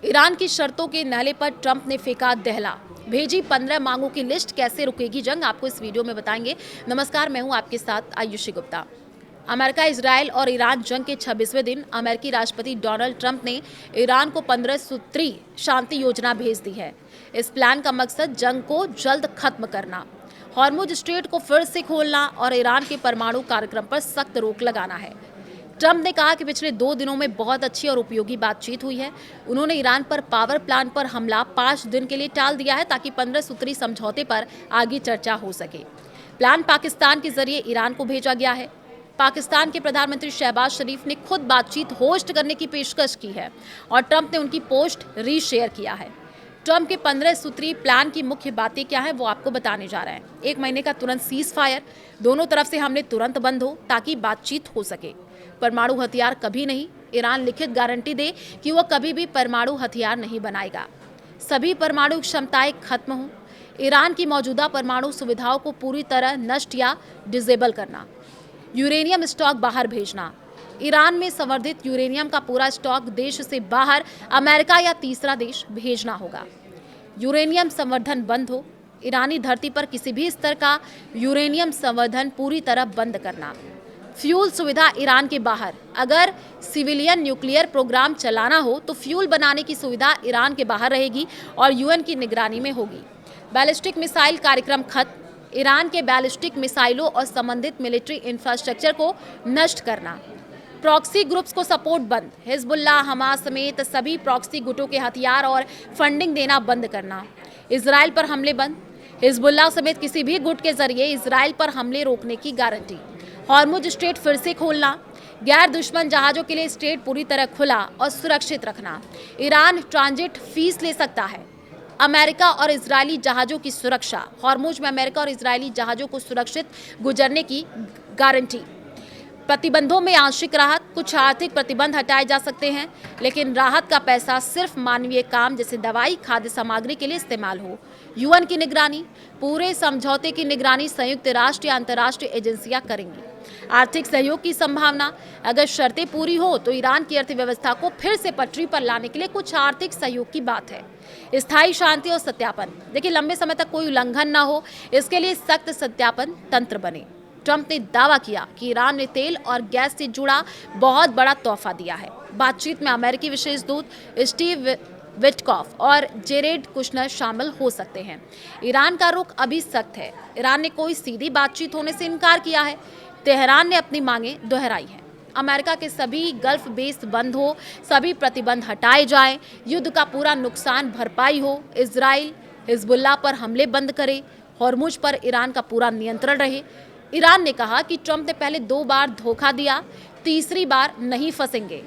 Iran की शर्तों के नाले पर ट्रंप ने फेंका दहला, भेजी 15 मांगों की लिस्ट, कैसे रुकेगी जंग, आपको इस वीडियो में बताएंगे। नमस्कार, मैं हूं आपके साथ आयुषी गुप्ता। अमेरिका, इजरायल और ईरान जंग के 26वें दिन अमेरिकी राष्ट्रपति डोनाल्ड ट्रंप ने ईरान को 15 सूत्री शांति योजना भेज दी है। इस प्लान का मकसद जंग को जल्द खत्म करना, हॉर्मुज स्ट्रेट को फिर से खोलना और ईरान के परमाणु कार्यक्रम पर सख्त रोक लगाना है। ट्रंप ने कहा कि पिछले 2 दिनों में बहुत अच्छी और उपयोगी बातचीत हुई है। उन्होंने ईरान पर पावर प्लांट पर हमला 5 दिन के लिए टाल दिया है ताकि 15 सूत्री समझौते पर आगे चर्चा हो सके। प्लान पाकिस्तान के जरिए ईरान को भेजा गया है। पाकिस्तान के प्रधानमंत्री शहबाज शरीफ ने खुद बातचीत होस्ट करने की पेशकश की है और ट्रंप ने उनकी पोस्ट रीशेयर किया है। ट्रंप के 15 सूत्री प्लान की मुख्य बातें क्या हैं वो आपको बताने जा रहे हैं। 1 महीने का तुरंत सीज फायर, दोनों तरफ से हमले तुरंत बंद हो ताकि बातचीत हो सके। परमाणु हथियार कभी नहीं, ईरान लिखित गारंटी दे कि वो कभी भी परमाणु हथियार नहीं बनाएगा। सभी परमाणु क्षमताएं खत्म हों। ईरान की मौजूदा परमाणु सुविधाओं को पूरी तरह नष्ट या डिसेबल करना। यूरेनियम स्टॉक बाहर भेजना। ईरान में संवर्धित यूरेनियम का पूरा स्टॉक देश से बाहर अमेरिका या तीसरा देश भेजना होगा। यूरेनियम संवर्धन बंद हो। ईरानी धरती पर किसी भी स्तर का यूरेनियम संवर्धन पूरी तरह बंद करना। फ्यूल सुविधा ईरान के बाहर। अगर सिविलियन न्यूक्लियर प्रोग्राम चलाना हो तो फ्यूल बनाने की सुविधा ईरान के बाहर रहेगी और यूएन की निगरानी में होगी। बैलिस्टिक मिसाइल कार्यक्रम खत्म। ईरान के बैलिस्टिक मिसाइलों और संबंधित मिलिट्री इंफ्रास्ट्रक्चर को नष्ट करना। प्रॉक्सी ग्रुप्स को सपोर्ट बंद। हिजबुल्लाह, हमास समेत सभी प्रॉक्सी गुटों के हथियार और फंडिंग देना बंद करना। इजराइल पर हमले बंद। हिजबुल्लाह समेत किसी भी गुट के जरिए इजराइल पर हमले रोकने की गारंटी। हॉर्मुज स्ट्रेट फिर से खोलना। गैर दुश्मन जहाजों के लिए स्ट्रेट पूरी तरह खुला और सुरक्षित रखना। ईरान ट्रांजिट फीस ले सकता है। अमेरिका और इजरायली जहाज़ों की सुरक्षा। हॉर्मुज में अमेरिका और इजरायली जहाज़ों को सुरक्षित गुजरने की गारंटी। प्रतिबंधों में आंशिक राहत। कुछ आर्थिक प्रतिबंध हटाए जा सकते हैं, लेकिन राहत का पैसा सिर्फ मानवीय काम जैसे दवाई, खाद्य सामग्री के लिए इस्तेमाल हो। यूएन की निगरानी। पूरे समझौते की निगरानी संयुक्त राष्ट्र या अंतर्राष्ट्रीय एजेंसियां करेंगी। आर्थिक सहयोग की संभावना। अगर शर्तें पूरी हो तो ईरान की अर्थव्यवस्था को फिर से पटरी पर लाने के लिए कुछ आर्थिक सहयोग की बात है। स्थायी शांति और सत्यापन। देखिए, लंबे समय तक कोई उल्लंघन ना हो, इसके लिए सख्त सत्यापन तंत्र बने। ट्रंप ने दावा किया कि ईरान ने तेल और गैस से जुड़ा बहुत बड़ा तोहफा दिया है। बातचीत में अमेरिकी विशेष दूत स्टीव विटकॉफ और जेरेड कुशनर शामिल हो सकते हैं। ईरान का रुख अभी सख्त है। ईरान ने कोई सीधी बातचीत होने से इनकार किया है। तेहरान ने अपनी मांगें दोहराई हैं। अमेरिका के सभी गल्फ बेस बंद हो, सभी प्रतिबंध हटाए जाएं, युद्ध का पूरा नुकसान भरपाई हो, इजराइल हिजबुल्लाह पर हमले बंद करे, हॉर्मुज पर ईरान का पूरा नियंत्रण रहे। ईरान ने कहा कि ट्रंप ने पहले 2 बार धोखा दिया, तीसरी बार नहीं फंसेंगे।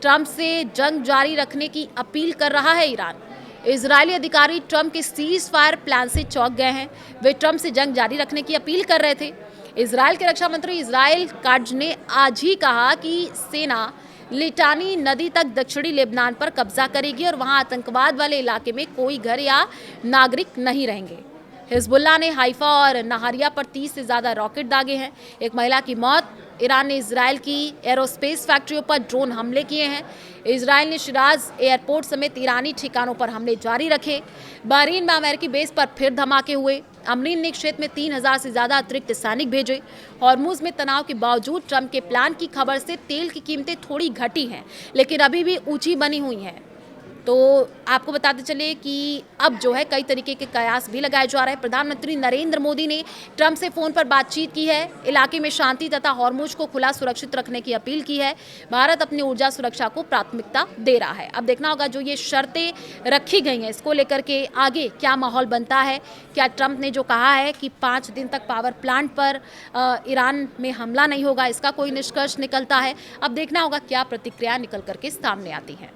ट्रंप से जंग जारी रखने की अपील कर रहा है ईरान। इजरायली अधिकारी ट्रंप के सीज फायर प्लान से चौंक गए हैं। वे ट्रंप से जंग जारी रखने की अपील कर रहे थे। इजरायल के रक्षा मंत्री इजराइल काट्ज ने आज ही कहा कि सेना लिटानी नदी तक दक्षिणी लेबनान पर कब्जा करेगी और वहां आतंकवाद वाले इलाके में कोई घर या नागरिक नहीं रहेंगे। हिजबुल्लाह ने हाइफा और नहारिया पर 30 से ज़्यादा रॉकेट दागे हैं। एक महिला की मौत। ईरान ने इजराइल की एरोस्पेस फैक्ट्रियों पर ड्रोन हमले किए हैं। इजराइल ने शिराज एयरपोर्ट समेत ईरानी ठिकानों पर हमले जारी रखे। बहरीन में अमेरिकी बेस पर फिर धमाके हुए। अमरीन ने क्षेत्र में 3000 से ज़्यादा अतिरिक्त सैनिक भेजे। हॉर्मुज में तनाव के बावजूद ट्रंप के प्लान की खबर से तेल की कीमतें थोड़ी घटी हैं, लेकिन अभी भी ऊंची बनी हुई हैं। तो आपको बताते चले कि अब जो है कई तरीके के कयास भी लगाए जा रहे हैं। प्रधानमंत्री नरेंद्र मोदी ने ट्रंप से फ़ोन पर बातचीत की है। इलाके में शांति तथा हॉर्मुज को खुला सुरक्षित रखने की अपील की है। भारत अपनी ऊर्जा सुरक्षा को प्राथमिकता दे रहा है। अब देखना होगा जो ये शर्तें रखी गई हैं, इसको लेकर के आगे क्या माहौल बनता है। क्या ट्रंप ने जो कहा है कि 5 दिन तक पावर प्लांट पर ईरान में हमला नहीं होगा, इसका कोई निष्कर्ष निकलता है। अब देखना होगा क्या प्रतिक्रिया निकल करके सामने आती हैं।